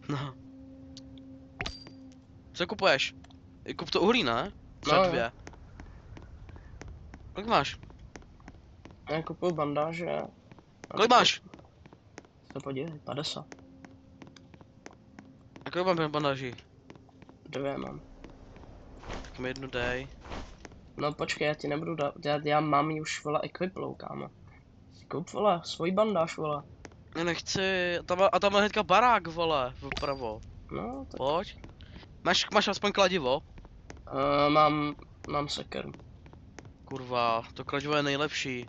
No. Co kupuješ? Kup to uhlí, ne? No, jo. 2. Kolik máš? Já kupuju bandáže. Kolik máš? Se podívej, 50. A kolik mám bandáží? 2 mám. Tak mi jednu dej. No počkej, já ti nebudu dát, já mám ji už, vole, equiplou, kámo. Si kup, vole, svůj bandáž, vole. Já nechci, tam je hnedka barák, vole, vpravo. No, tak. Pojď. Máš aspoň kladivo? Mám sekeru. Kurva, to kladivo je nejlepší.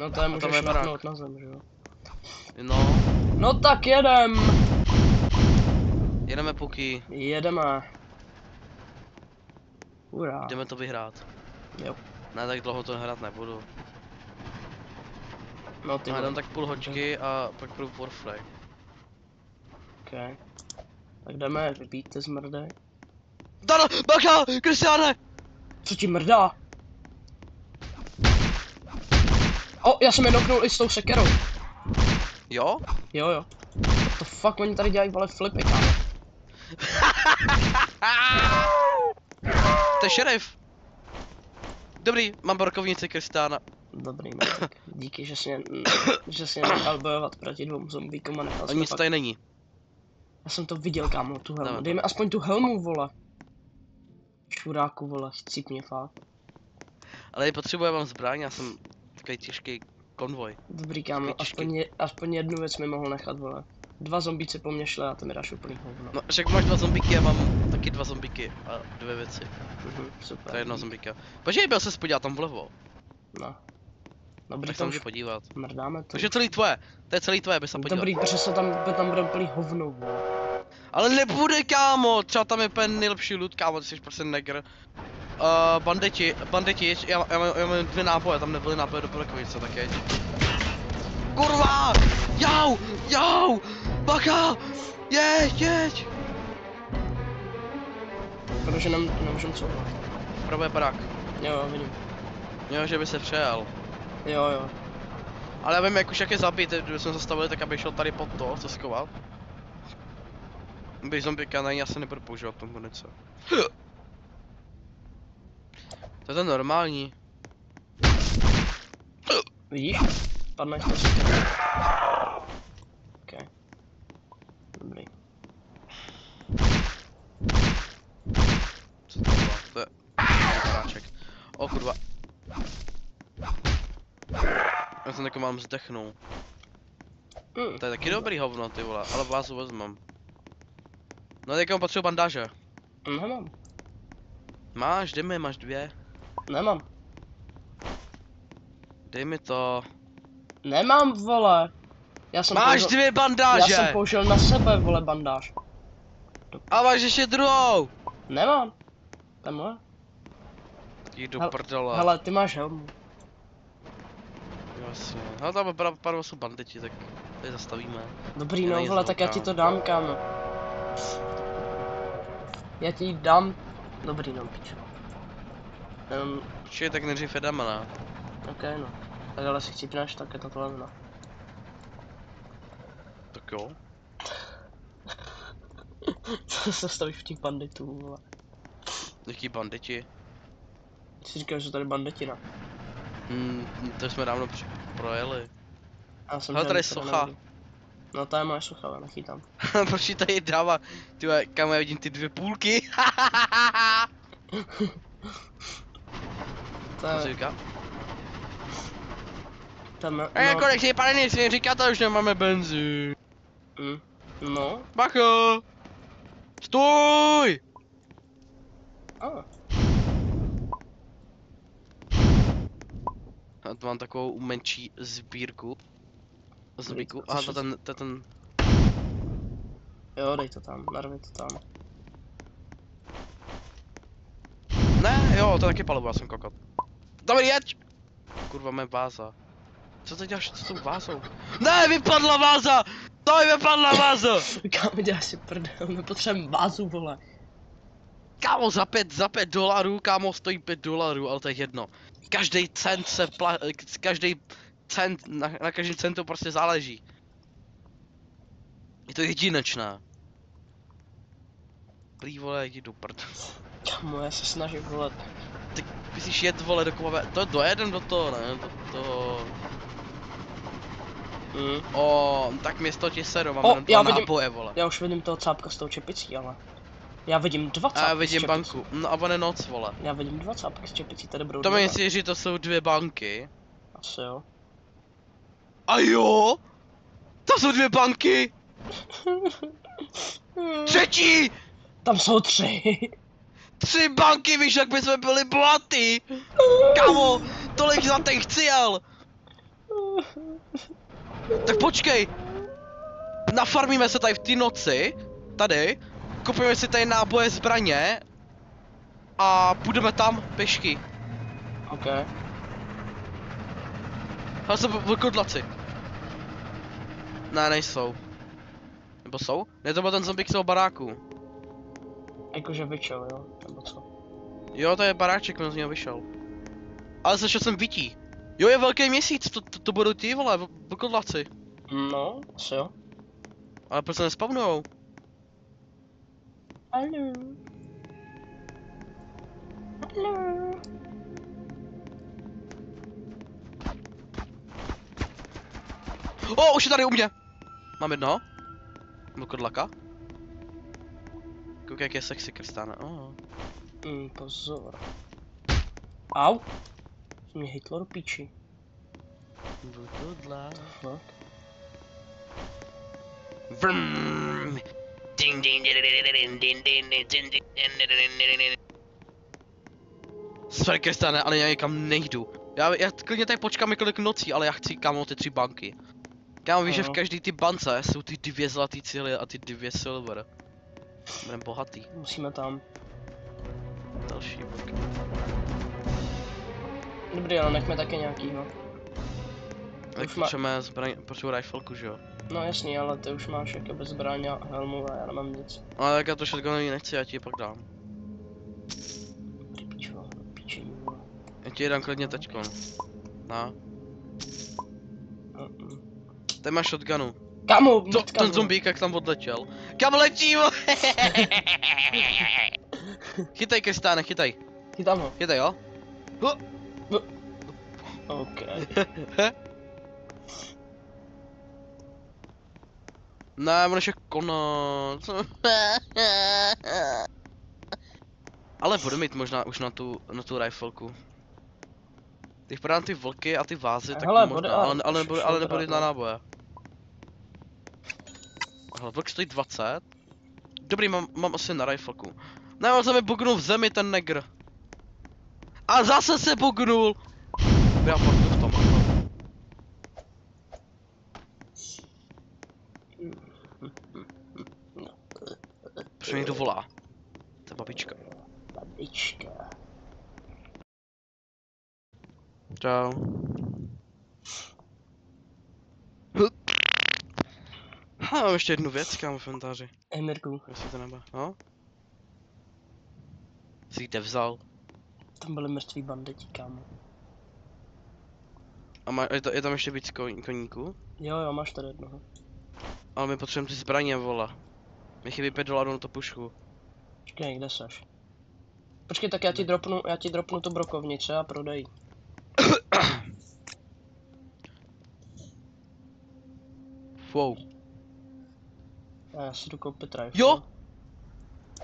No to je tam můžeš je barák. napnout na zem, že jo? No, No tak jedem! jedeme puky, Jedeme. Hurá. jdeme to vyhrát. Jo. Ne, tak dlouho to hrát nebudu. No ty Já dám vole. tak půl hoďky a pak půjdu warframe. Okay. Tak jdeme vybít ty zmrdej. Dano, bacha, Kristiáne! Co ti mrdá? O, já jsem je knocknul i s tou sekerou. Jo? Jo. To fuck, oni tady dělají, vole, flipy, kámo. To je šerif. Dobrý, mám brokovnici Kristiána. Dobrý, tak díky, že jsi nechal bojovat proti 2 zombíkům a nechal A nic pak... tady není. Já jsem to viděl, kámo, tu helmu. Dáme. Dejme aspoň tu helmu, vole. Čuráku, vole, chcíp mě fakt. Ale potřebujeme zbraň, já jsem takový těžký konvoj. Dobrý, kámo, aspoň jednu věc mi mohl nechat, vole. 2 zombíci po mně šli a ty mi dáš úplný hovno. No, však máš 2 zombíky, já mám taky 2 zombíky a 2 věci. Super. To je 1 zombíka. Počkej, byl se podívat tam vlevo. No. Dobrý, Tak se to můžu už podívat. mrdáme to. Takže celý tvoje. To je celý tvoje, by se podívat. Dobrý, protože se tam bude plný hovno, vole. Ale nebude, kámo, třeba tam je úplně nejlepší loot, kámo, ty jsi prostě negr. Banditi, já mám 2 náboje, tam nebyly náboje do brokovice, tak jeď. Kurva! Jau! Bacha! Jeď! Protože nemůžem couvat. Vpravo je barák. Jo, vidím. Jo, že by se přejel. Jo. Ale já vím, jak je zabít, kdyby jsme zastavili, tak aby šel tady pod to, co skovat. Když zombíka není, já se nebudu používat tu munici. To je to normální. Vidíš? Padneš to si. OK. Dobrý. Co to bylo? To je baráček. O kurva. Já jsem takový mám zdechnul. To je taky dobrý hovno, ty vole, ale vázu vezmem. No tak mám potřebuji bandáže. Nemám. Máš, dej mi, máš 2. Nemám. Dej mi to. Nemám, vole. Máš 2 bandáže! Já jsem použil na sebe, vole, bandáž. A máš ještě druhou! Nemám. To je moje. Jdi do prdele. Hele, ty máš helmu. Jasně. Hele, tam opravdu jsou banditi, tak tady zastavíme. Dobrý, Já no, nejsem vole, tak já ti to dám, kámo. Já ti dám. Dobrý, no, pičo. Počkej, tak nejdřív jedeme, ne? OK, no. Tak ale si chcípneš, tak je to tohle, no. Tak jo. Co se stavíš v těch banditů, vole? Jaký banditi? Jsi říkal, že tady banditi, no. To jsme dávno projeli. Hele, tady je socha. No, to je moje socha, ale nechytám. Proč ji tady dává? Tyhle, kam já vidím ty 2 půlky? To Co je... říká? Tam, no... Konečně pane nic, říká to, už nemáme benzín. No. Bacho! Stůj! A. A to mám takovou menší sbírku. Zombíku. Co Aha, jsi- to ten... Jo, dej to tam, narvi to tam. Ne, jo, to je taky palivo, já jsem kokot. Dobrý, jeď! Kurva, mé váza. Co ty děláš s tou vázou? Ne, vypadla váza! To mi vypadla váza! Kámo, děláš si prdel, my potřebujeme vázu, vole. Kámo, za 5 dolarů, kámo, stojí 5 dolarů, ale to je jedno. Každý cent každý cent, na každém centu prostě záleží. Je to jedinečné. Prý vole, jdi do prd. Kámo, já se snažím volat. Ty myslíš jet vole do Kovové, to dojedem do toho, ne? Do toho. O, tak město ti seru, mám jenom dva náboje, vole. Já už vidím toho cápka s tou čepicí, ale. Já vidím dva cápky. A já vidím banku, no a on je noc, vole. Já vidím dva cápky s čepicí, tady budou to mi myslíš, že to jsou dvě banky? Asi jo. A jo? To jsou dvě banky! Třetí! Tam jsou tři. 3 banky, víš, jak by jsme byli bohatý! Kámo, tolik za ten chciel! Tak počkej! Nafarmíme se tady v té noci, tady, kupujeme si tady náboje, zbraně a půjdeme tam pěšky. OK. Hele, jsou vlkodlaci. Ne, nejsou. Nebo jsou? Ne, to byl ten zombík z toho baráku. Jakože vyčel, jo? Nebo co? Jo, to je baráček, on z něho vyšel. Ale slyšel jsem vytí. Jo, je velký měsíc, to budou ti, vole, vlkodlaci. No, asi jo. Ale proč se nespawnujou? Hallo. Hallo. O, už je tady u mě! Mám jednoho. Vlkodlaka. Koukej, jak je sexy, Kristána. Oh. Pozor. Au. Mě hitlo do píči. Vlkodlak. Fuck. Vrm. Ding ding sorry, Kristáne, ale já někam nejdu. Já klidně tady počkám několik nocí, ale já chci kámo ty 3 banky. Kámo, víš, že v každý ty bance jsou ty 2 zlatý cíly a ty 2 silver. Budem bohatý. Musíme tam. Další banky. Dobrý, ale nechme také nějakýho. Tak potřebujeme zbraň, potřebuji rifleku, že jo? No jasný, ale ty už máš jakoby zbraň a helmu a já nemám nic. Ale tak já to shotgunový nechci, já ti je pak dám. Píči. Já ti je dám klidně teďkon. No. Tady máš shotgunu. Kamu, Ten zombík jak tam odletěl. Kam letí, chytaj, Kristáne, chytaj. Chytám ho. Chytaj, jo? OK. Ne, on ještě konec. Ale budu mít možná už na tu rifleku. Když prodám ty vlky a ty vázy, tak hele, možná, ale nebude na náboje. Hele, vlk stojí 20. Dobrý, mám asi na rifleku. Ne, on se mi bugnul v zemi, ten negr. A zase se bugnul! Já partu v tom. Proč mě někdo volá? To je babička. Babička. Čau. Mám ještě jednu věc, kámo, v inventáři. Mirku. Jestli to nebude, no? Jsi kde vzal? Tam byly mrtví banditi, kámo. A je tam ještě víc koníků? Jo, máš tady jednoho. Ale my potřebujeme ty zbraně, vole. Mi chybí $5 na to pušku. Počkej, kde seš? Počkej, tak já ti dropnu tu brokovnici a prodej. Wow. Já si jdu koupit rifle. Jo!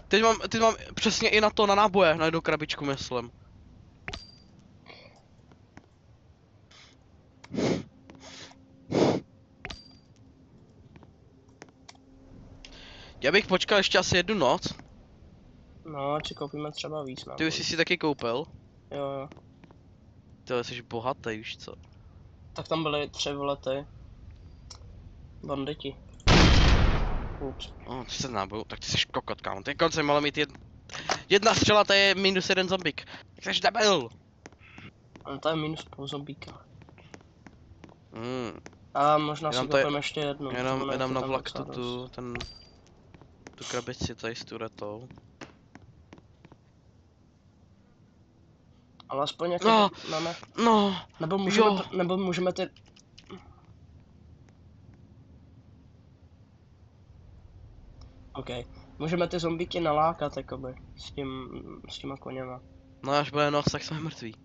Teď mám přesně i na to, na náboje, na jednu krabičku, myslím. Já bych počkal ještě asi 1 noc. No, ať si koupíme třeba víc, no. Ty už jsi si taky koupil? Jo. Ty jsi bohatý, víš co? Tak tam byly 3 volety. Banditi. Ups. Oh, 30 nábojů, tak ty jsi kokot, kámo. Ty konce mal mít jedna střela, to je -1 zombík. Tak jsi debil. Ale to je minus půl zombíka. Hmm. A možná Jenom si koupíme ještě jednu. Jenom na vlak tu krabici tady s turetou. Ale aspoň jak máme. No. Nebo můžeme ty. OK. Můžeme ty zombíky nalákat, jakoby, s těma koněma. No až bude noc, tak jsme mrtví.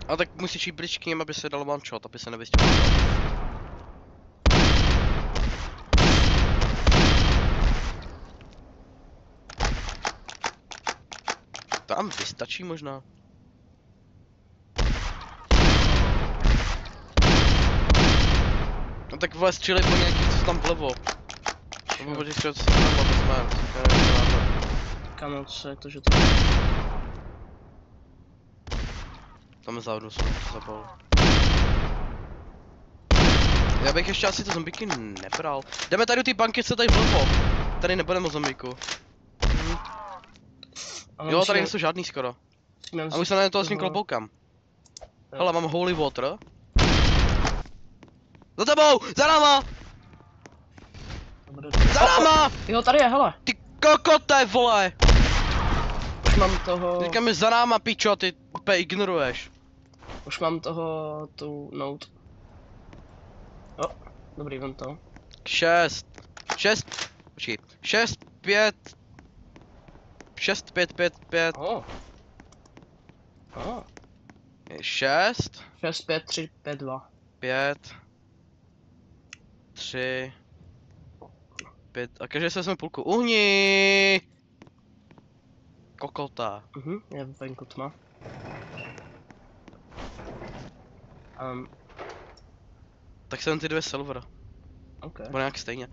A tak musíš jít blíž k ním, aby se dal one shot, aby se nevystěl. Tam vystačí možná. No tak vole střílej po nějakých, co tam vlevo. Nebo po těch, co se tam vezme. Kámo, co je to, že to... Tam závodu jsem to zabal. Já bych ještě asi ty zombíky nebral. Jdeme tady do té banky, co tady vlevo. Tady nebudeme o zombíku. Jo, tady nejsou žádný skoro. A už se na to s tím kloboukám. Hele, mám holy water. Za tebou! Za náma! Za náma! Jo, tady je, hele. Ty kokote, vole! Už mám toho... Říkám mi za náma, pičo, ty úplně ignoruješ. Už mám toho, tu note. Jo, dobrý, vem to. 6, počkej, 6, 5, 5. Oh. Oh. 6, 6, 5, 3, 5, 2. 5, 3, 5, a každý se vezme půlku. Uhni! Kokota. Je venku tma. Tak jsem ty dvě silver. OK. Nebo nějak stejně.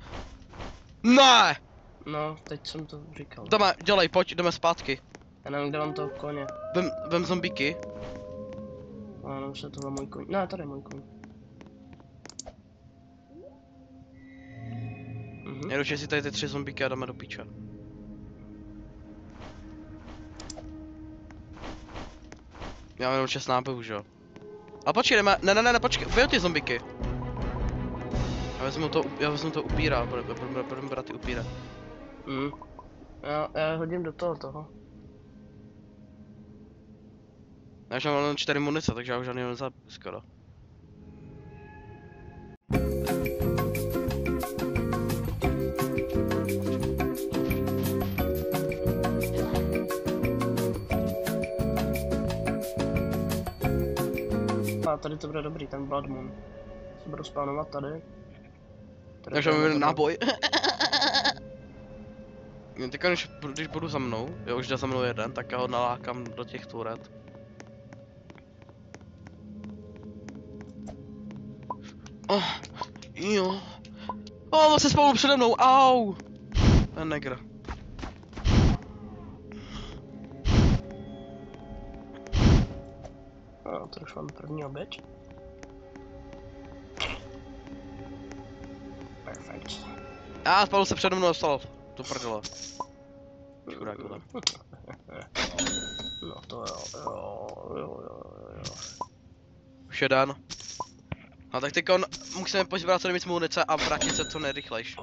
Ne! No, teď jsem to říkal. Jdeme, dělej, pojď, jdeme zpátky. Já nevím, kde mám toho koně. Vem zombíky. Ano, už je tohle můj koň. Ne, tady je můj koň. Jedu, si tady ty 3 zombíky a jdeme do píče. Já mám jenom 6 nábojů, že jo? A počkej, jdeme, ne, počkej, vyjo ty zombíky. Já vezmu to upíra, budeme brát ty upíra. Já hodím do toho. Já už mám jenom 4 munice, takže já už žádný nezabiju skoro. A tady to bude dobrý, ten Blood Moon. Se budu spánovat tady. Takže mám jeden náboj. Teďka když budu za mnou, jo, už jde za mnou jeden, tak já ho nalákám do těch turet. Jo. On se spolu přede mnou, au! Ten negr. No, to už mám první oběť. Perfekt. Spolu se přede mnou dostal. To prdele. Škoda, kdo. No to jo. Už jeden. A tak teďka musíme pozbírat co nejvíc munice a vrátit se co nejrychlejš.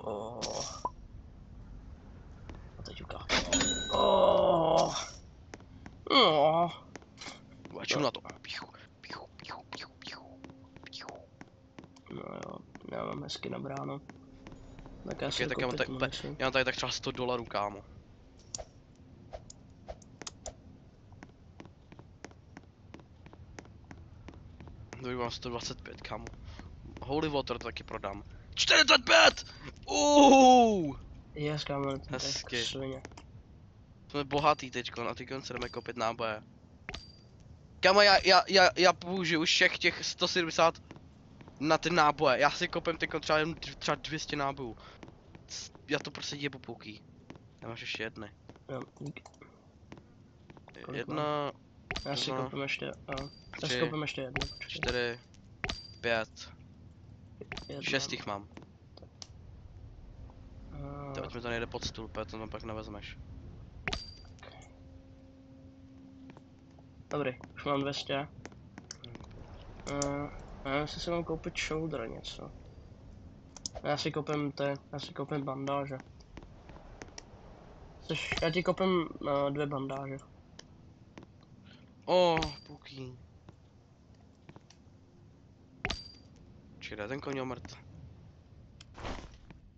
A teď uká. Čum na to. No jo, já mám hezky nabráno. Tak já Okay, tak já mám tady tak třeba $100, kámo. Tady mám 125, kámo. Holy water to taky prodám. 45! Yes, kámo, hezky. svině. Jsme bohatý teďko, a teďko se jdeme kopit náboje. Kámo, já použiju všech těch 170 na ty náboje. Já si kopím teďko třeba 200 nábojů. Já to prostě jebu půlky. Nemáš ještě jedny. Jo, díky. Jedna... Já si koupím ještě, já si koupím ještě jednu. 4, 5, 6 jich mám. Teď mi to nejde pod stůl, to tam pak nevezmeš. Dobrý, už mám 200. Nevím, jestli si mám koupit shoulder něco. Já si koupím bandáže. Já ti koupím 2 bandáže. Puký. Čekaj, ten koň omrt.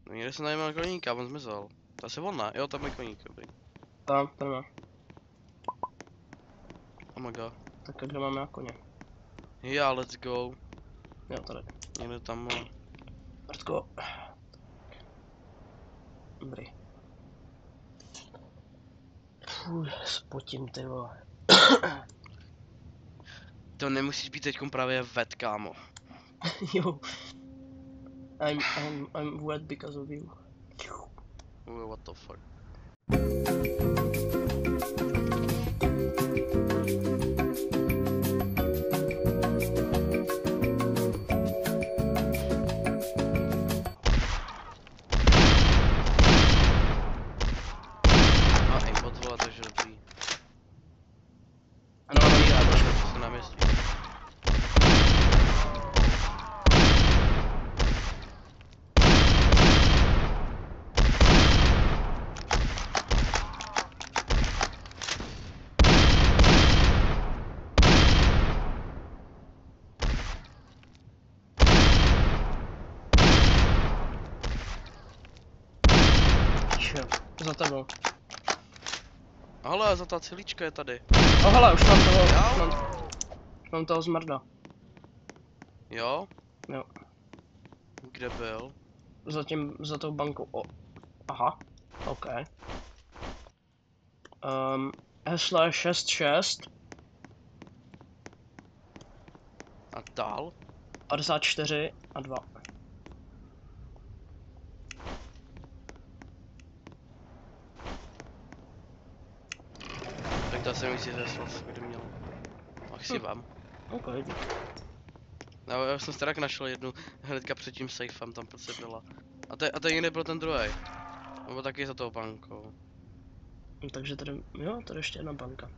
No někde se najímal koníka, on zmizel. To asi on ne? Jo, tam je koník, dobrý. Tam, tady má. Oh my god. Tak kde máme na koně? Yeah, let's go. Jo, tady. Někde tam má. Mrtko. Dobrý. Fuj, spotím, ty vole. To nemusíš být teďkom právě wet, kámo. Jo. I'm wet because of you. What the fuck. Aimbot, vole, takže dobrý. Ano, Já to se nám jezdí. čo? Za tebou. Ale za ta cilička je tady. Oh hele, už mám toho, Jo? už mám toho zmrda. Jo? Jo. Kde byl? Za tou bankou. O. Aha. OK. Heslo je 66 A dál? 54 a 2. Tak to asi myslí, že jsem kde měl. Ach si vám. OK. No, já jsem si tak našel jednu hnedka před tím safem, tam prostě byla. A to někde byl ten druhý. Nebo taky za tou bankou. No, takže tady, jo, tady ještě jedna banka.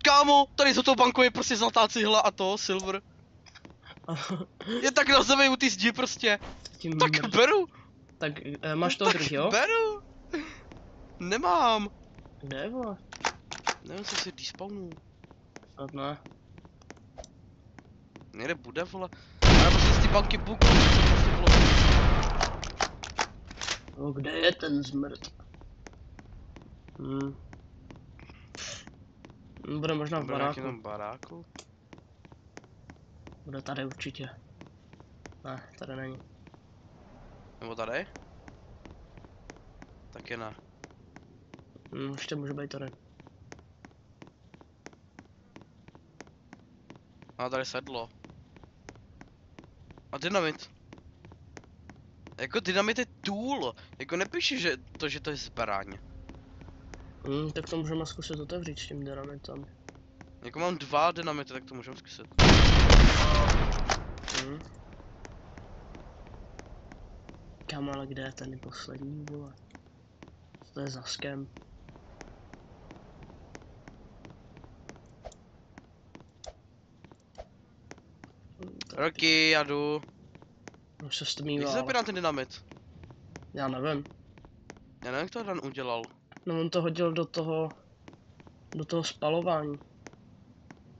Kámo, tady za tou bankou je prostě zlatá cihla a to, silver. Je tak na zemi u ty zdi prostě. Tak beru. Tak máš to drž, jo? Beru. Nemám. Kde je, vole? Nevím, co si despawnu. Snad ne. Někde bude, vole. A nebo se z ty banky bugl, že to prostě bylo. No, kde je ten zmrt? Bude možná v baráku. Bude baráku? Bude tady určitě. Ne, tady není. Nebo tady? Taky ne. Ještě může být tady. A tady sedlo. A dynamit. Jako dynamit je tool. Jako nepíši, že to je zbraň. Tak to můžeme zkusit otevřít s tím dynamitem. Jako mám 2 dynamity, tak to můžeme zkusit. Kam, ale kde je ten poslední, vole? Co to je za skem? Roky, já jdu. Už se Jak stmívá. se zapíná ten dynamit? Já nevím. Já nevím, jak to Dan udělal. No on to hodil do toho spalování.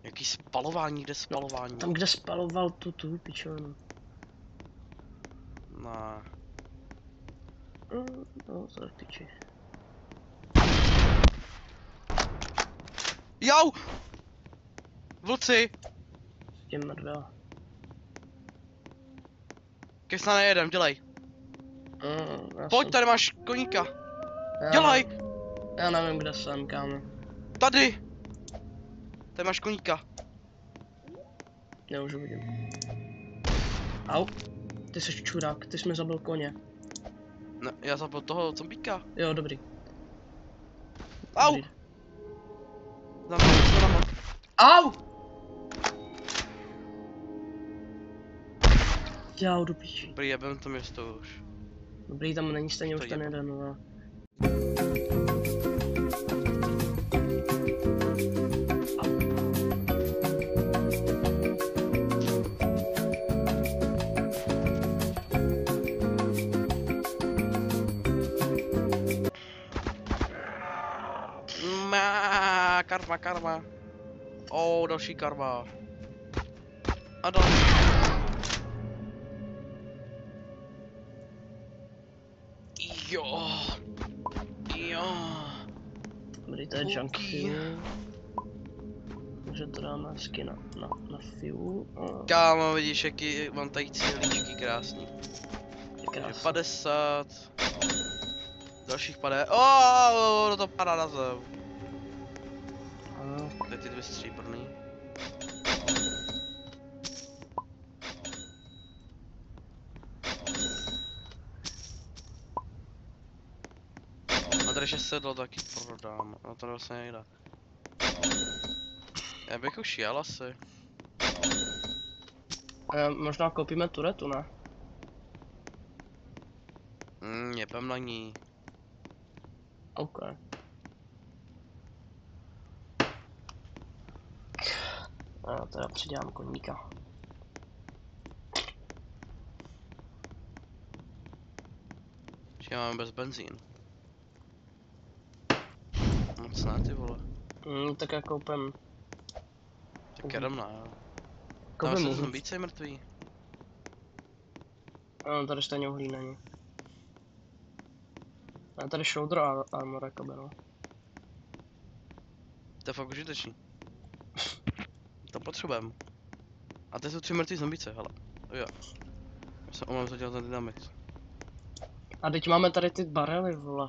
Jaký spalování, kde spalování? Tam, kde spaloval tu pičovinu. No. No, to je piči. Jau! Vlci! S tím mrdá. Keď se nejedem, dělej. Pojď, tady máš koníka. Dělej! Já nevím, kde jsem, kámo. Tady! Tady máš koníka. Já už vidím. Au. Ty jsi čurák, ty jsi mi zabil koně. Ne, já zabil toho zombíka. Jo, dobrý. Au! Dobrý. Za mnou. Au! Já do píči. Dobrý, jebem to město už. Dobrý, tam není stejně To už ten jebem. jeden, no. karma. Další karma. A další. Jo. Dobrý, to je junk fuel. Takže to dáme hezky na fuel. Kámo, vidíš, jaký mám tady cílíčky krásný. Takže 50. Dalších 50. To padá na zem. Teď ty dvě stříbrný. A tady ještě sedlo taky prodám, no to vlastně nejde. Já bych už jel asi. Možná koupíme turetu, ne? Jebem na ní. OK. Já teda přidělám koníka. Že máme bez benzín. Moc ne, ty vole. Tak já koupím. Tak jedem na, jo. Tam Koupím se uhlí. zombíci mrtví. Tady stejně uhlí není. A tady shoulder armor jakoby, no. To je fakt užitečný. To potřebujeme. A to jsou 3 mrtví zombíce, hele. Jo. Já jsem omám zadělat ten dynamit. A teď máme tady ty barely, vole.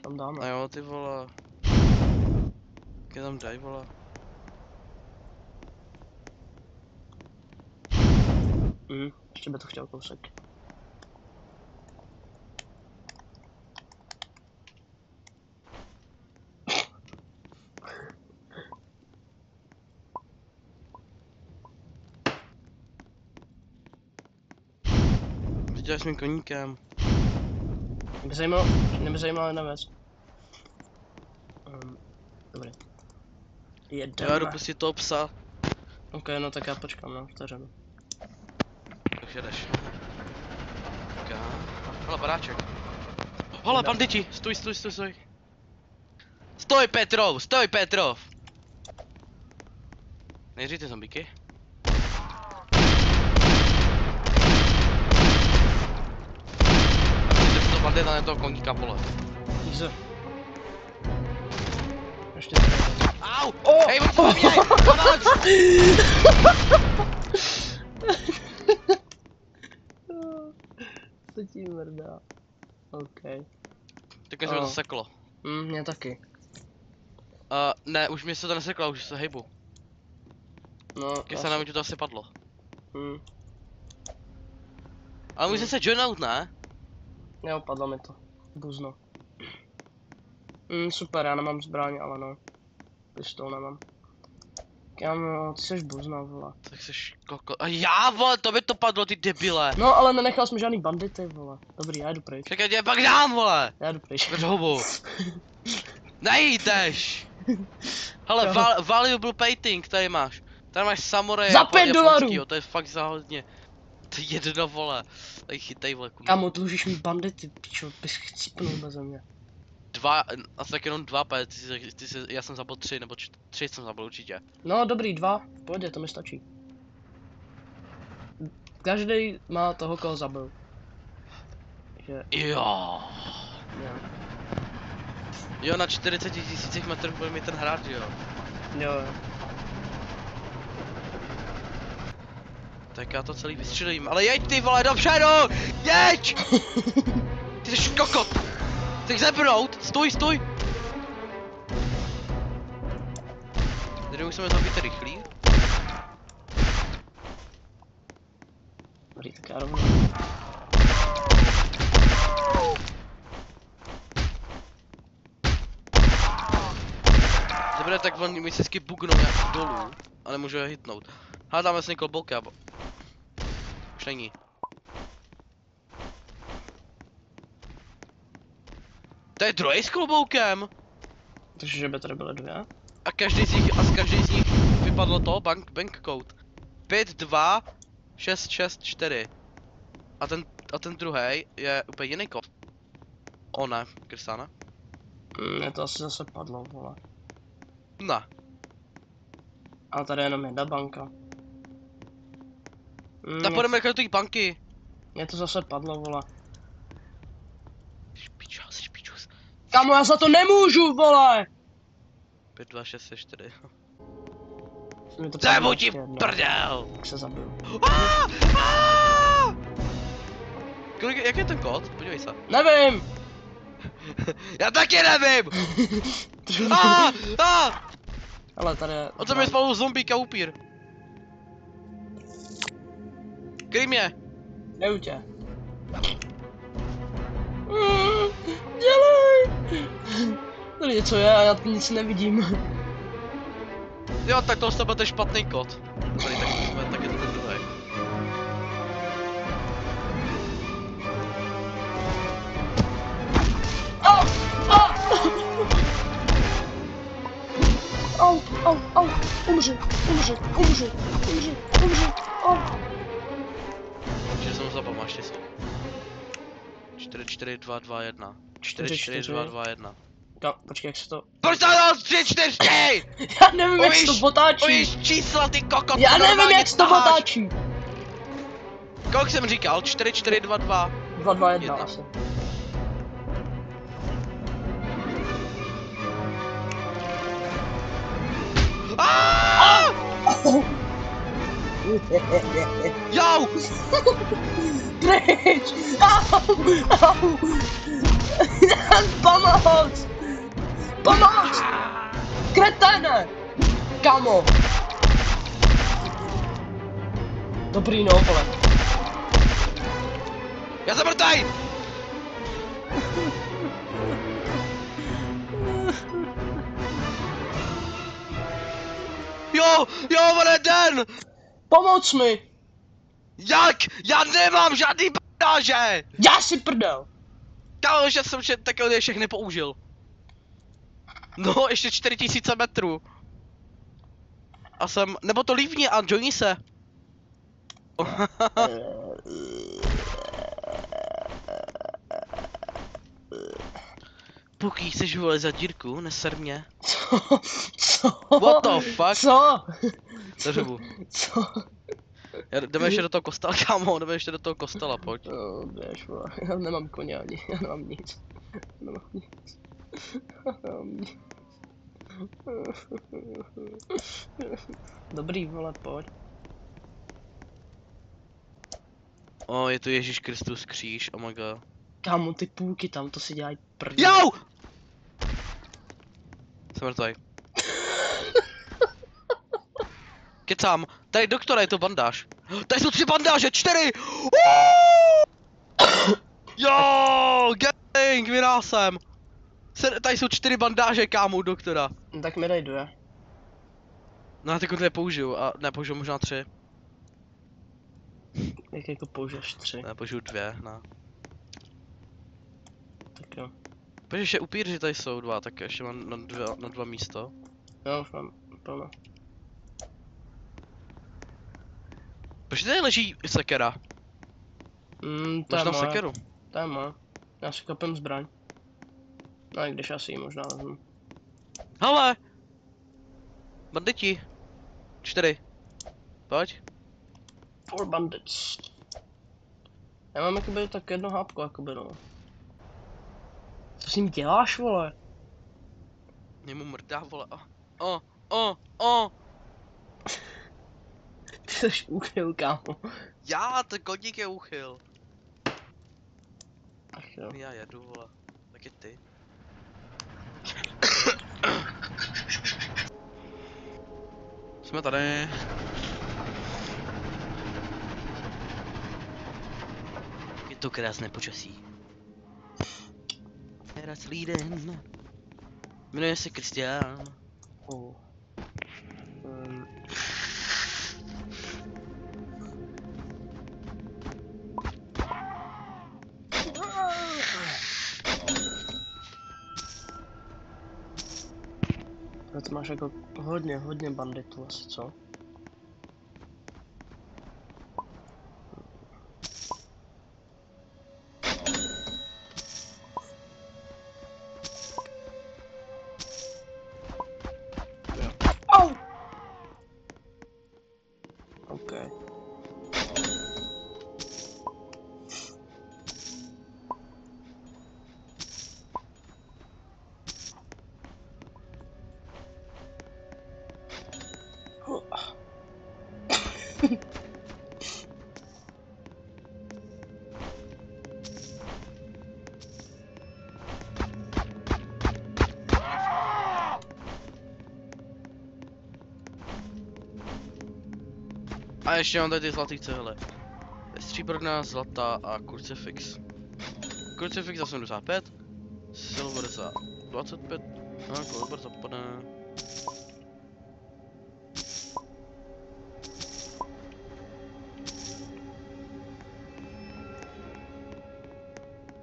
Tam dáme. A jo, ty vole. Jak je tam daj, vole. Ještě by to chtěl kousek. Děláš mým koníkem. Mě by zajímala jedna věc. Dobrý. Jedeme. Já jdu pustit toho psa. OK, no tak já počkám na vteřinu. Tak jedeš. Hele, baráček. Hele, banditi, stoj. Stoj Petrov! Nejdřív ty zombíky. To bandita na toho koníka, vole. Easy. Ještě tady. Au! Hej, oni to mě! Pomoc! Co ti mrdá? OK. Tak mi to zaseklo. Mě taky. Ne, už mě se to neseklo, už se hejbu. No, Když se nám to asi padlo. Ale může se joinout, ne? Neopadlo mi to. Buzno. Super, já nemám zbraň, ale no. Pistol nemám. Kámo, ty seš buzno, vole. Tak seš koko. A já, vole, to by to padlo, ty debile. No, ale nenechal jsem žádný bandity, vole. Dobrý, já jdu pryč. Tak já tě pak dám, vole. Já jdu pryč. Drž hubu. Nejdeš. Hele, valuable painting, tady máš. Tady máš samurai Za $5! To je fakt za hodně. To je jedno, vole. Tady chytej, vole, kurva. Kámo, dlužíš mi bandity, pičo, bys chcípnul beze mě. Asi tak jenom 2, já jsem zabil 3, nebo 3 jsem zabil určitě. No, dobrý, 2, v pohodě, to mi stačí. Každý má toho, koho zabil. Takže... Jo. Jo. Jo, na 40 000 metrů bude mít ten hrad, jo. Jo. Tak já to celý vystřelím, ale jeď ty vole dopředu! Jeď! Ty jsi kokot! Chceš zebnout? Stoj! Tady musíme to být rychlý. Dobrý, tak já rovnou. Dobře, tak on mi vždycky bugnou nějak dolů a nemůžu je hitnout. Hádáme s někoho bolka, bo... Už není. To je druhý s kloboukem! Takže že by tady byly 2? A každý z nich vypadlo to, bank code. 5, 2, 6, 6, 4. A ten druhý je úplně jiný kód. O ne, Kristana. Mně to asi zase padlo, vole. Ne. A tady je jenom jedna banka. Tak půjdeme do té banky. Mě to zase padlo, vole. Špičus. Kámo, já za to nemůžu, vole! 5, 2, 6, 4. Mi to Zemu padlo ti ještě jednou. prdel! Tak se zabiju. Jak je ten kód? Podívej se. Nevím! Já taky nevím! Ale tady je... O co mi spolu zombíka upír? Kryj mě! Jdu tě. Dělej! Tady něco je a já nic nevidím. Jo, tak to z tebe to je špatný kód. Tady, tak je to ten druhý. Au, umři, au. Že jsem zapal, máš štěstí. 4, 4, 2, 2, 1. 4, 4, 2, 2, 1. Počkej, jak se to... Proč to dal 3, 4, Já nevím, jak se to otáčí. Uvíš čísla, ty kokot. Já nevím, jak se to otáčí. Kolik jsem říkal? 4, 4, 2, 2. 2, 2, 1 asi. Jau! Pryč! Au! Pomoc! Pomoc! Kretene! Kamo! Dobrý no, vole. Já jsem mrtvej! Jo, vole den! Pomoc mi! Jak? Já nemám žádný bandáže! Já si prdel! Kámo, že jsem takhle všechny použil. No, ještě 4000 metrů. A jsem, nebo to lívni a joini se. Puky, chceš vole za dírku, neser mě. Co? What the fuck? Co? Neřebu. Co? Jdeme ještě do toho kostela, kámo, jdeme ještě do toho kostela, pojď. No, běž, vole, já nemám koně ani, já nemám nic. Nemám nic. Nemám nic. Dobrý, vole, pojď. O, je tu Ježíš Kristus kříž, oh my god. Kámo, ty půlky tam, to si dělají prdě. Jau! Jsem mrtvej. Kecám, tady doktora je to bandáž. Tady jsou 3 bandáže, 4! Jo, gang, vyrál jsem. Tady jsou 4 bandáže, kámo, doktora. No, tak mi dej 2. No já ty nepoužiju, a nepoužiju možná 3. Jak jako použiješ 3? Ne, použiju 2, no. Tak jo. Protože ještě upíři tady jsou 2, tak ještě mám na 2 místo. Já už mám plno. Proč tady leží sekera? To Máš je tam moje. sekeru? To je moje. Já si kopím zbraň. No i když asi ji možná vezmu. Hele! Banditi. 4. Pojď. 4 bandits. Já mám jakoby tak 1 hápko, jakoby no. Co s ním děláš, vole? Mě mu mrdá, vole. Ty jsi úchyl, kámo. Já, ten koník je úchyl. Ach jo. Já jedu, vole. Taky ty. Jsme tady. Je to krásné počasí. Teraz líden. Jmenuje se Kristián. To máš jako hodně banditů asi, co? Au! OK. A ještě mám tady ty zlatý cihly. Stříbrná, zlatá a krucifix. Krucifix za 75, silver za 25, a kolber zapadne.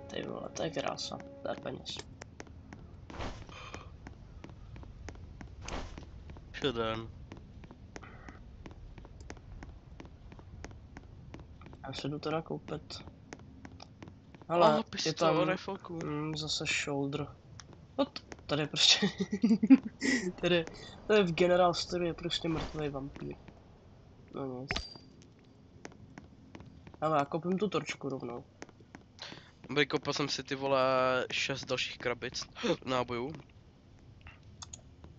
Ty vole, to je krása, to je peněz. Šeden. Já se jdu teda koupit. Ale je tam rifleku. Zase shoulder. Tady je prostě tady v General Store je prostě mrtvý vampír. No nic. Ale já koupím tu torčku rovnou. Koupil jsem si ty vole 6 dalších krabic nábojů.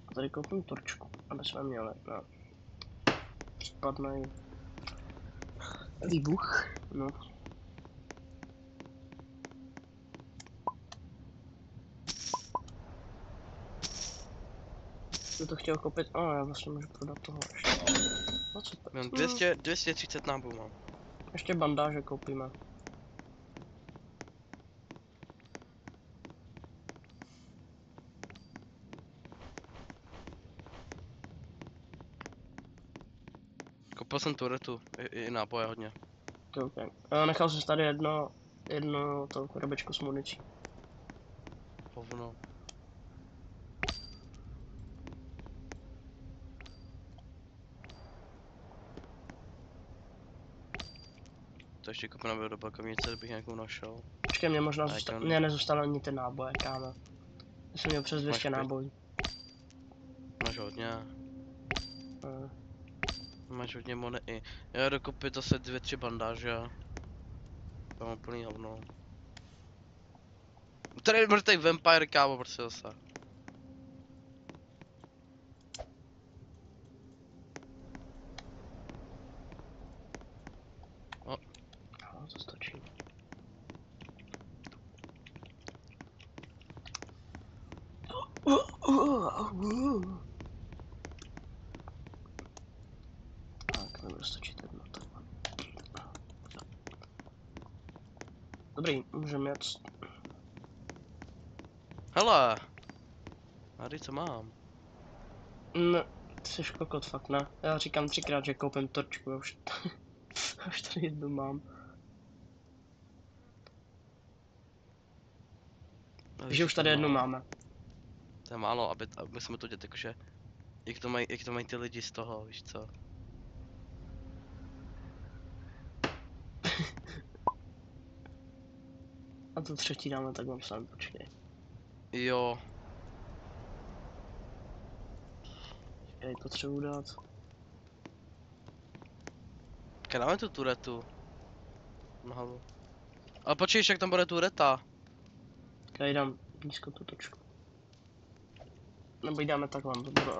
A tady koupím torčku, aby jsme měli na případný výbuch. No. Jsem to chtěl koupit, já vlastně můžu prodat toho ještě. 25. Mám 230 nábojů mám. Ještě bandáže koupíme. Koupil jsem turetu, i náboje hodně. Okay. Nechal jsem tady jedno to krabičku s municí. Hovno. To ještě koupím do bakovnice, kdybych nějakou našel. Počkej, mě možná mě nezůstalo ani ty náboje, kámo. Já jsem měl přes 200 nábojů. Máš hodně. Máš hodně money. Já jdu koupit zase 2-3 bandáže. To mám plný hovno. Tady je mrtvý vampire, kámo, prostě zase. To stačí. Tak, nebude stačit jedno tohle. Dobrý, můžeme jet. Hele! Tady co mám? Ne, ty jsi kokot, fakt ne. Já říkám 3krát, že koupím torčku, já už, už tady jednu mám. Takže už tady jednu máme. To je málo, aby jsme to dělat jakože... Jak to mají ty lidi z toho, víš co? A tu třetí dáme tak vám sám, počkej. Jo. Já ji potřebuji dát. Keď dáme tu turetu. Na hlavu. Ale počkej, jak tam bude tureta. Já ji dám blízko tu točku. Nebo ji dáme takhle, to bude...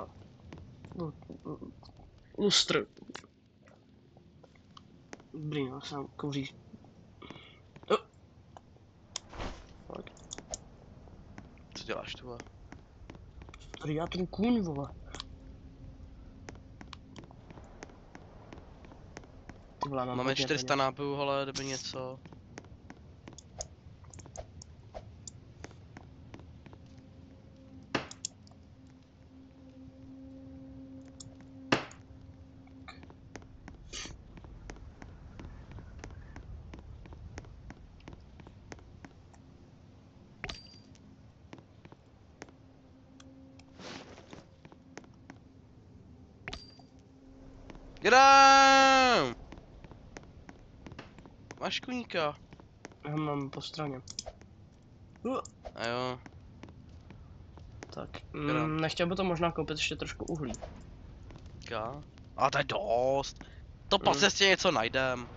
Lustr. Dobrý, no, sám kouří. Co děláš tu? Tady já ten kůň, vole. Ty vole, máme 400 nábojů, ale kdyby něco. Jdem! Máš koníka? Já mám po straně. A jo. Tak, nechtěl by to možná koupit ještě trošku uhlí. A to je dost. To po cestě něco najdem.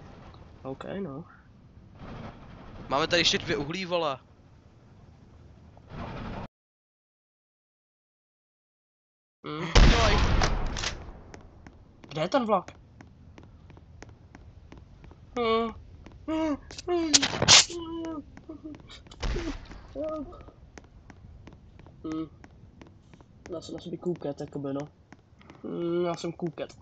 OK, no. Máme tady ještě 2 uhlí, vole. Dělej. Kde je ten vlak? Já jsem na sobě kůket, jakoby, no. Já jsem kůket.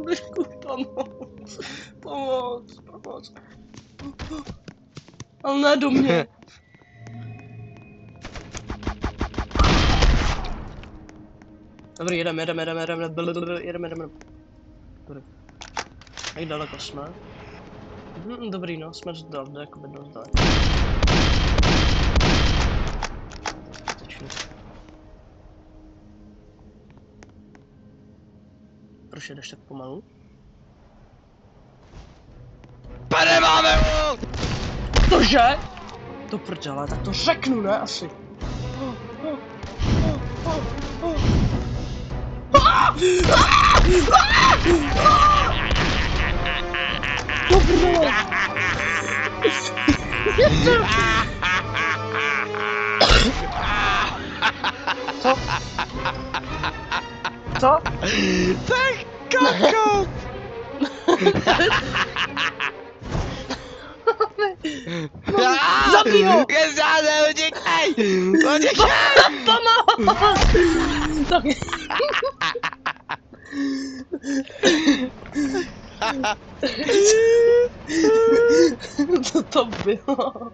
Myšku, pomoc. Pomoc. Ale ne do mě. Dobrý, jedeme. Dobrý. Jak daleko jsme? Dobrý, no, jsme jakoby dost daleko. Proč jedeš tak pomalu? Pane, máme ho! Cože? To prdele, tak to řeknu, ne? Asi. Co? Co? Tak koko! Zabij ho! Utíkej! Pomoc! Tak... Co to bylo?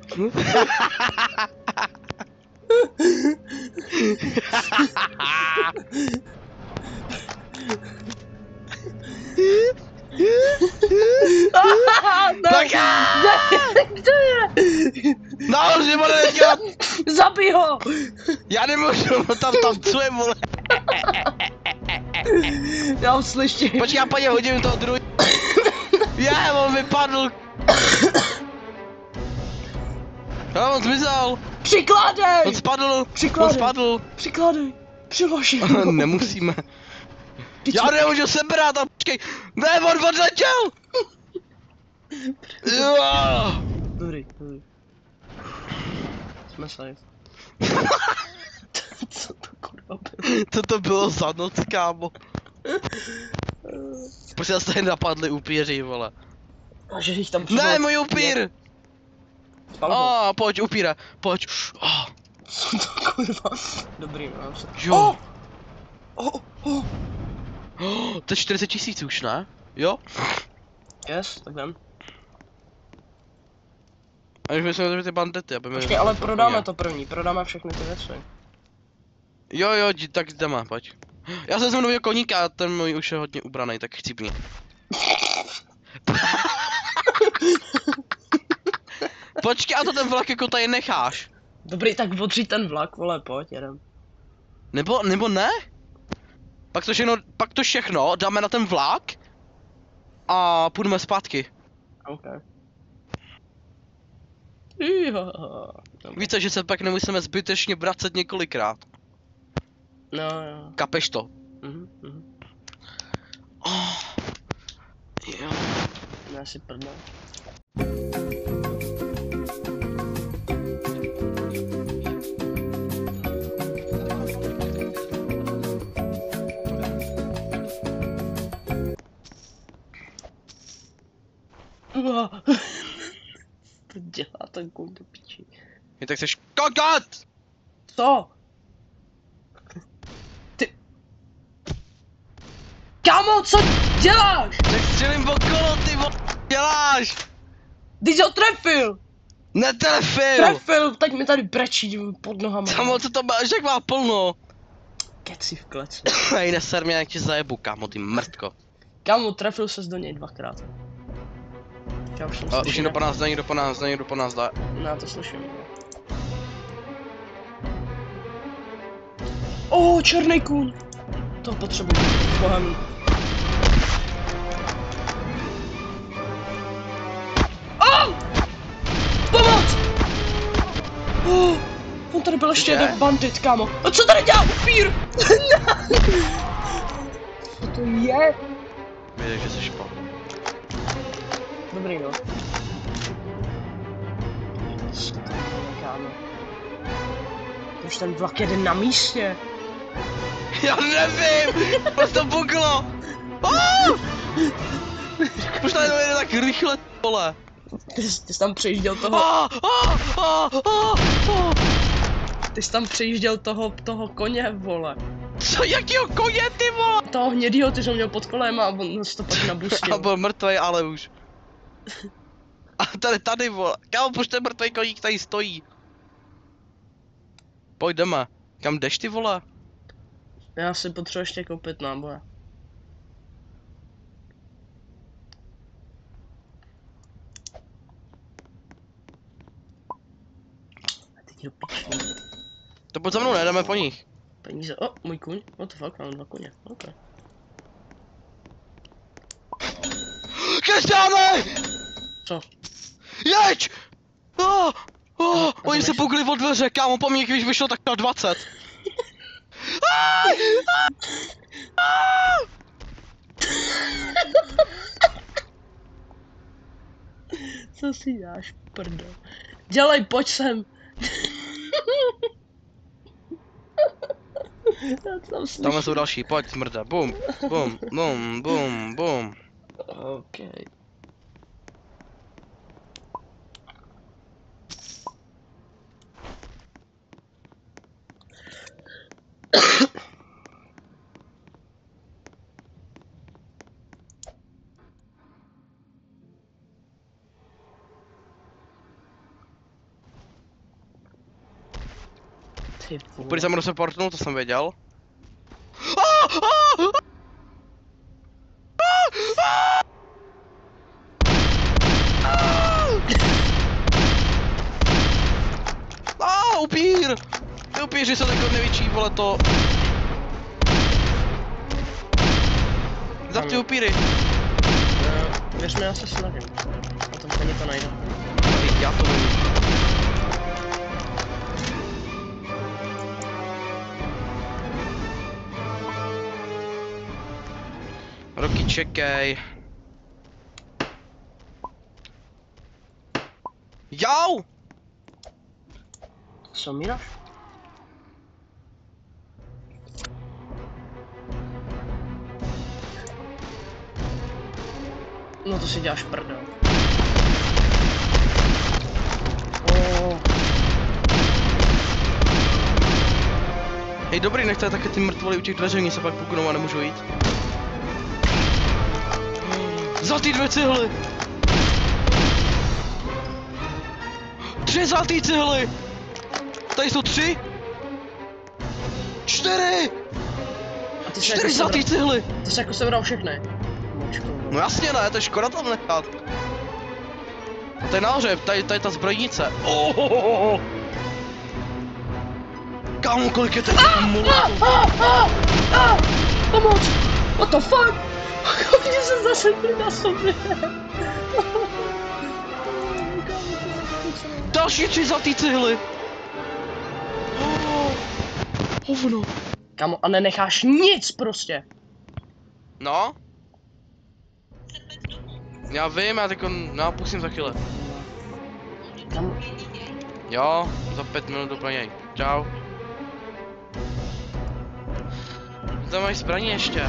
Co je? Nahoře, bude dělat! Zabij ho! Já nemůžu, tam tancuje, vole. Já ho slyším. Počkej, já po něm hodím toho druhý. On vypadl. On zmizel. Přikládej! On spadl. Přikládej. On spadl. Přikládej. Přiložím ho. Nemusíme. Já nemůžu sebrat, tam počkej. Ne, on odletěl. Dobrý. Jsme safe. Co to kurva bylo? Co to bylo za noc, kámo? Proč se tady napadli upíři, vole? A že jich tam Ne, můj upír! Pojď, upíre, pojď. Co to kurva? Dobrý, mám se. Jo. To je 40 000 už, ne? Jo? Yes, tak jdem. A už bychom vzali ty bandity, aby mi... Počkej, ale prodáme to první, prodáme všechny ty věci. Jo, tak jdeme, pojď. Já jsem nového koníka a ten můj už je hodně ubraný, tak chcípni. Počkej, a to ten vlak jako tady necháš. Dobrý, tak odřít ten vlak, vole, pojď, jedem. Nebo ne? Pak to všechno dáme na ten vlak a půjdeme zpátky. OK. Více, že se pak nemusíme zbytečně vracet několikrát. No, jo. Kapeš to? Jo. Já si prdne. To dělá ten kůň do piči. Je tak seš kokat! Co? Ty... Kámo, co děláš? Tak střelím okolo, ty děláš! Ty jsi ho trefil! Netrefil! Trefil, tak mi tady brečí pod nohama. Kámo, co to máš, jak má plno? Keci v kleci. Hej, neser mě, jak ti zajebu, kámo, ty mrtko. Kámo, trefil ses do něj 2krát. Já už jsem Už někdo po nás jde. No, to slyším. Černý kůň! To potřebuji. Bohem. Pomoc! On tady byl ještě Cože? jeden bandit, kámo. A co tady dělá upír? Co to je? Víš, že jsi špal. Dobrý, no. Kámo. Už ten vlak jede na místě. Já nevím! Proč to buglo? Už tady jede tak rychle, vole. Ty jsi tam přejížděl toho... Ty jsi tam přejížděl toho koně, vole. Co, jakýho koně, ty vole? Toho hnědýho, ty jsi ho měl pod kolem a on se to pak nabustil. A byl mrtvej, ale už. A tady, vole. Kámo, proč ten mrtvej koník tady stojí? Pojďme. Kam jdeš, ty vole? Já si potřebuji ještě koupit náboje. A teď do piči. To pojď za mnou, nejdeme po nich. Peníze. O, můj kuň. What the fuck, mám 2 koně. OK. Kristiáne! Co? Jeď! Oni se pukli od dveře, kámo, po mně, když vyšlo tak na 20. Co si děláš, prdo? Dělej, pojď sem! Tam jsou další, pojď smrde, bum, bum, bum, bum, bum. OK. Úplně jsem se portnul, to jsem věděl. Upír! Ty upíři jsou takový největší, vole to. Zav ty upíry. Věř mi, já se snažím. A tom koně to najde. Já to nevím. Roky, čekej. Jau! Co míráš? No to si děláš prdel. Hej, dobrý, nechte taky ty mrtvoly u těch dveří, oni se pak puknou a nemůžu jít. Zlatý 2 cihly! 3 zlatý cihly! Tady jsou 3! 4! 4 zlatý cihly! To se jako sebral všechny. No jasně ne, to je škoda tam nechat. A to je nahoře, tady ta zbrojnice. Kámo, kolik je tady molotů? Pomoc! What the fuck? Oni se zasekli na sobě. Další 3 zlatý cihly. Hovno. Kámo, a nenecháš nic prostě. No? Já vím, já teďko napustím za chvíli. Kámo. Jo, za 5 minut do něj. Čau. Tam máš zbraně ještě.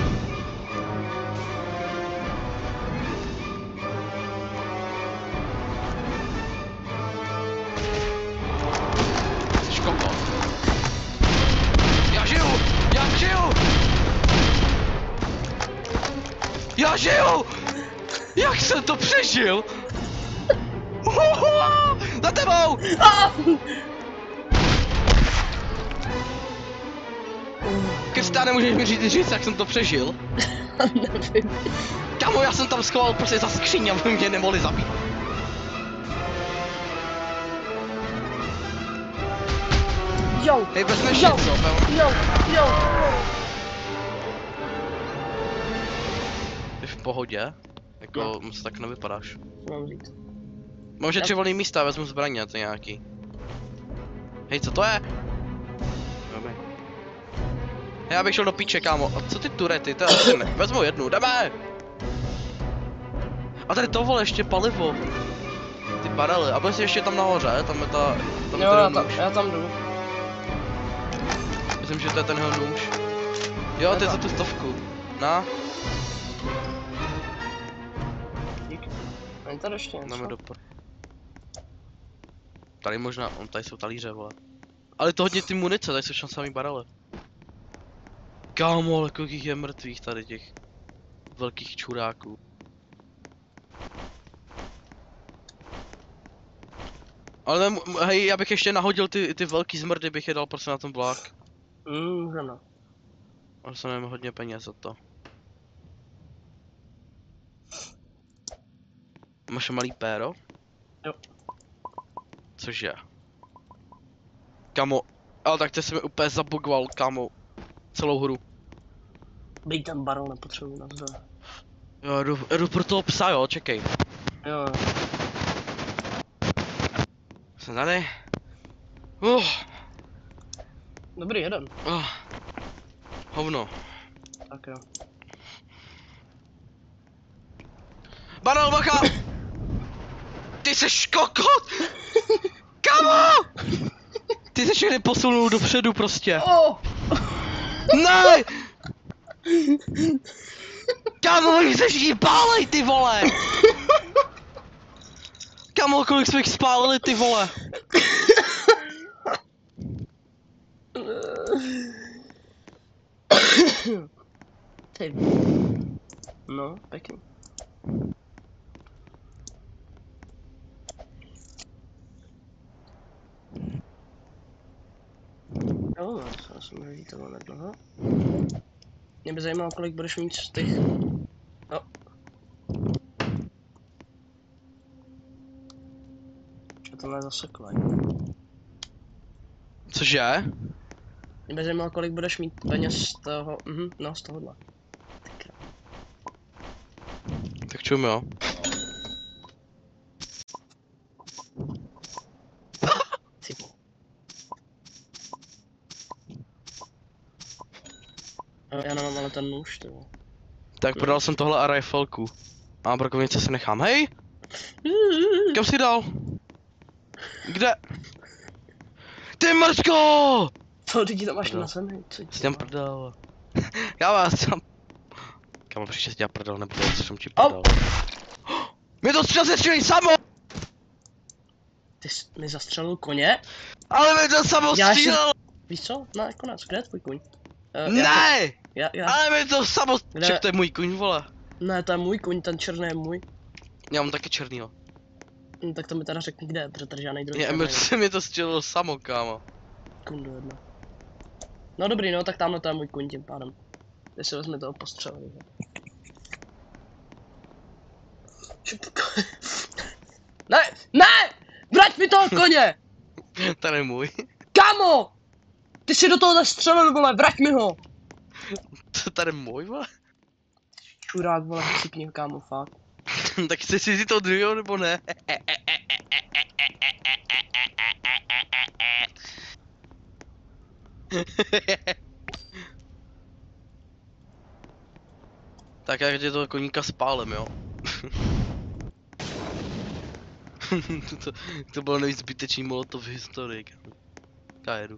Jsi kokot. Já žiju! Já žiju! Já žiju! Jak jsem to přežil? Za tebou! Kristá, nemůžeš mi říct, jak jsem to přežil? Nevím. Kámo, já jsem tam schoval prostě za skříň, aby mě nemohli zabít. Jo! Hej, vezmeš něco, Jo! Jsi v pohodě? Jako, moc tak nevypadáš. Mám říct. Mám že 3 volný místa, vezmu zbraně, to nějaký. Hej, co to je? Dobrý. Já bych šel do píče, kámo. A co ty turety? To asi ne. Vezmu jednu, jdeme! A tady to vole, ještě palivo. Ty barely. A byl jsi ještě tam nahoře, tam je ta... Tam Jo, je ten já tam jdu. Myslím, že to je ten jeho nůž. Jo, to je za tu 100. Na. Díky. Není tady ještě něco? Dáme do por... Tady možná, tady jsou talíře, vole. Ale to hodně ty munice, tady jsou všem samý barely. Kámo, ale kolik je mrtvých tady těch velkých čuráků. Ale hej, já bych ještě nahodil ty velký zmrdy, bych je dal prostě na ten vlak. Můžeme. Ale se nevím hodně peněz za to. Máš malý péro? Jo. Cože? Kamo, ale tak ty jsi mi úplně zabugoval, kamo. Celou hru. Bej ten barel, nepotřebuji na zdroje. Jo, jdu pro toho psa, jo, čekej. Jo. Jsem tady. Dobrý, jeden. Hovno. Tak jo. Barel, bacha! Ty jsi kokot! Kamo! Ty jsi všechny posunul dopředu prostě. Ne! Kámo, oni se všichni pálej, ty vole! Kámo, kolik jsme jich spálili, ty vole! Ty. No, pěkný. Jo, já jsem neví toho nedlouho. Mě by zajímalo, kolik budeš mít z těch... Jo. A tohle je zase klej. Cože? Mě by zajímalo, kolik budeš mít peněz z toho... no, z tohohle. Tak čum, jo. Já nemám ale ten nůž, ty vole. Tak prodal jsem tohle a rifleku. A brokovnice si nechám. Hej! Kam jsi dal? Kde? Ty mrčko! Co, ty tam máš na zemi? Co Jsi tam prdel. Já vás tam... Kamu, příště si dělá prdel, nebo co jsem ti prdel. Mě to střelí samo! Ty jsi mi zastřelil koně? Ale mě to samo střílel! Víš co? Ne, konec, kde je tvůj kuň? Ne! Já... Ale mě to samo... Kde? Ček, to je můj kuň, vole. Ne, to je můj kuň, ten černý je můj. Já mám taky černýho. No, tak to mi teda řekni kde, protože žádnej druhý Mě to střelilo samo, kámo. Kundu jedna. No dobrý, no, tak tamhle to je můj kuň tím pádem. Ty si vezmi toho postřelu. Ne, ne! Vrať mi toho koně! Ten je můj. Kámo! Ty si do toho zastřelil, vole, vrať mi ho! To tady je můj, vole? Čurák, vole, sypni ho, kámo, fakt. Tak chceš si to druhého, nebo ne? Tak já tě toho koníka spálem, jo? to bylo nejvíc zbytečný molotov v historii, já jedu.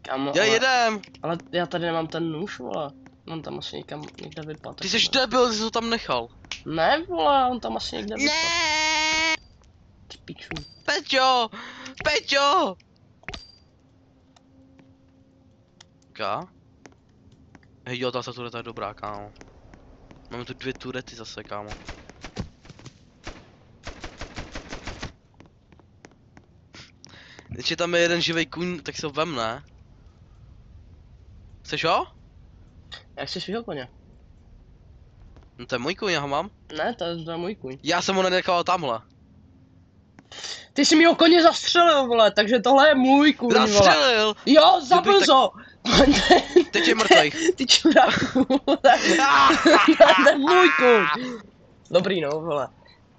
Kámo, Já jedem! Ale já tady nemám ten nůž, vole. On tam asi někde vypadl. Ty jsi debil, jsi to tam nechal. Ne, vole, on tam asi někde vypadl. Ne! Piču. Peťo! Peťo! Ká? Hej jo, ta tureta je dobrá, kámo. Máme tu 2 turety zase, kámo. Když tam je jeden živej kuň, tak se ho vem, ne? Chceš ho? Jak jsi svýho koně? No to je můj kuň, já ho mám. Ne, to je můj kuň. Já jsem ho nenechal tamhle. Ty jsi mýho koně zastřelil, vole, takže tohle je můj kuň, vole. Zastřelil! Jo, zabil ho! Teď je mrtvej. Ty čuráku, vole. To je můj kuň. Dobrý no, vole.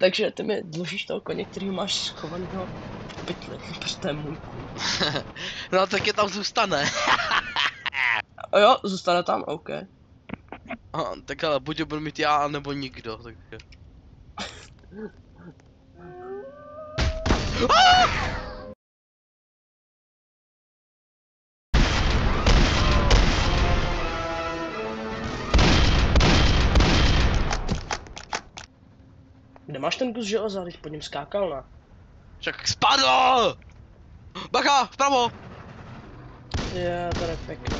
Takže ty mi dlužíš toho koně, který máš schovanýho v pytli, protože to je můj kůň. No tak je tam zůstane. A jo, zůstane tam, OK. Aha, tak ale buď ho budu mít já, nebo nikdo, takže. Kde máš ten kus železa, když pod ním skákal, ne? Však spadl! Bacha, vpravo! Je, to je pěkné.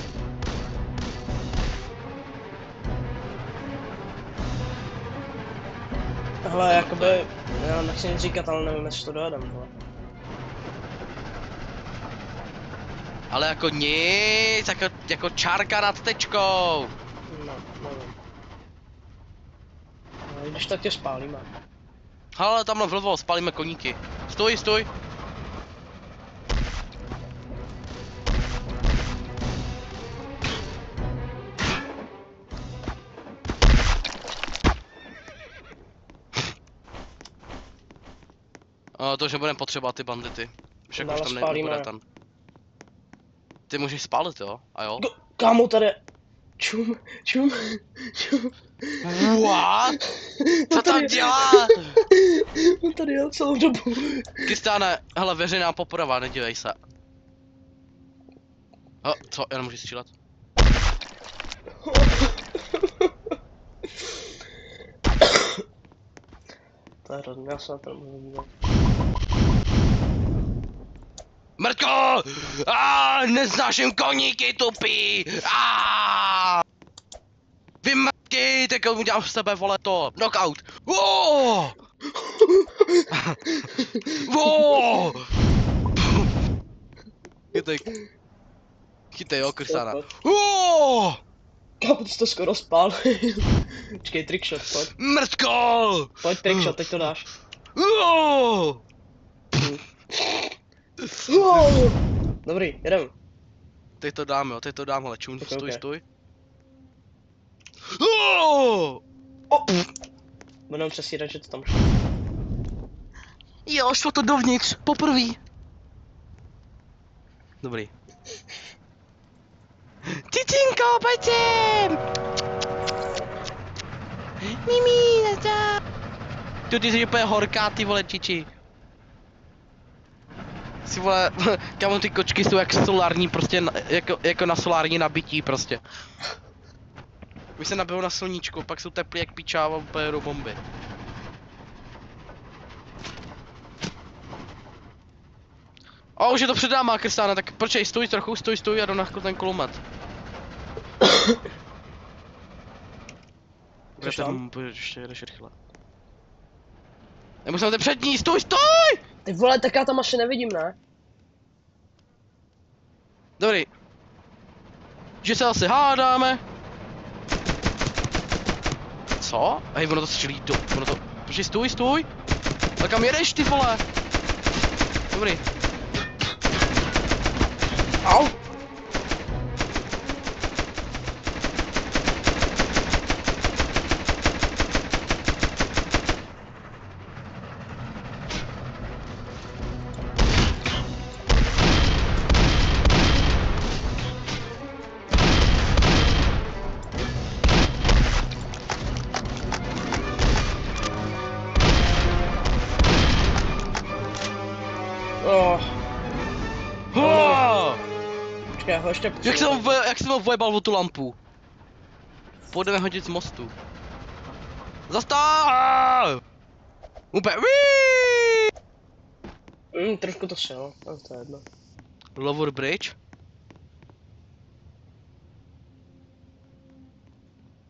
Hele, jakoby, já nechci nic říkat, ale nevím, jestli to dojedem, vole. Ale jako nic, jako čárka nad tečkou. No, nevím. No, když tak tě spálíme. Hele, tamhle vlevo, spalíme koníky. Stoj, stoj. To, že budeme potřebovat ty bandity. Už jako už tam nebude tam. Ty můžeš spálit, jo? A jo? Kámo, tady je... Čum. What? Co tam dělá? On tady jel celou dobu. Kristáne, hele, veřejná poprava, nedívej se. Co? Já nemůžu střílet. To je hrozně, já se na to nemůžu dívat. Mrtko! Neznáším koníky tupý! Vy mrtky, tak udělám z tebe, vole, to. Knockout! Wow! Wow! Chytej, jo, Kristána. Wow! Kámo, ty jsi to skoro spál. Počkej, trickshot, pojď. Mrtko! Pojď trickshot, teď to dáš. Wow! Dobrý, jedem. Teď to dám, jo, teď to dám, ale čum, Okay, stůj, okay. stůj. Budeme přesírat, že to tam šlo. Jo, šlo to dovnitř, poprvé. Dobrý. Cicinko, pojď sem! Mimi, nazdar! Ty jsi úplně horká, ty vole, čiči. Si vole, kámo, ty kočky jsou jak solární, prostě jako na solární nabití prostě. Když se nabijou na sluníčku, pak jsou teplí jak pičáva, úplně jedou bomby. Už je to před náma, Kristána, tak počkej, stůj trochu, stůj a jdu na ten kulomet. Kde tam ještě jedeš rychle. Já musím jít před ní, stůj! Ty vole, tak já tam asi nevidím, ne? Dobrý. Že se asi hádáme. Co? Hej, ono to střílí do... Počkej, stůj! Ale kam jedeš, ty vole? Dobrý. Au! Počkej, ho ještě potřebuji. Jak jsem ho vojebal o tu lampu? Půjdeme hodit z mostu. Zastav! Úplně. Trošku to šel, ale to je jedno. Lower bridge?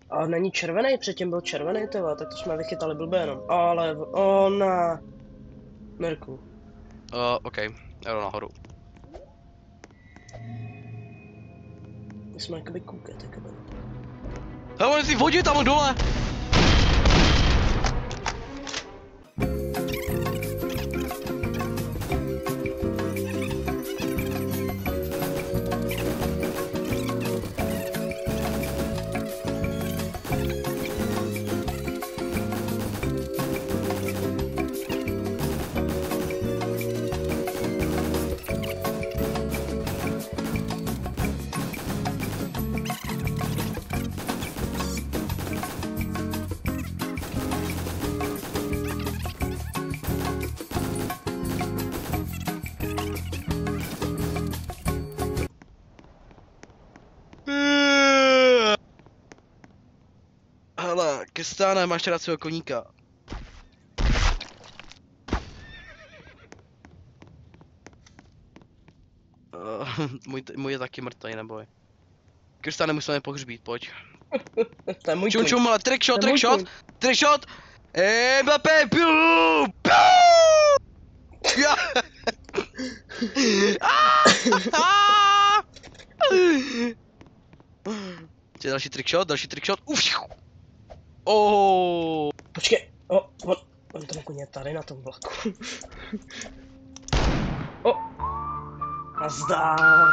A není červený, předtím byl červený, tyva, tak to jsme vychytali blbě jenom. Ale ona... Mirku. OK, já jdu nahoru. My jsme jakoby koukat, jakoby. Hele, on si vodí tam dole! Hele, Kristáne, máš rád svého koníka. Můj je taky mrtvý, neboj. Kristáne, musíme pohřbít, pojď. To je můj Čum, kůň. čum, ale trickshot, To je můj trickshot, kůň. trickshot! Mbappé, piu, piu! Já. Další trickshot, Oh. Počkej, on ten kůň je tady na tom vlaku. Nazdar.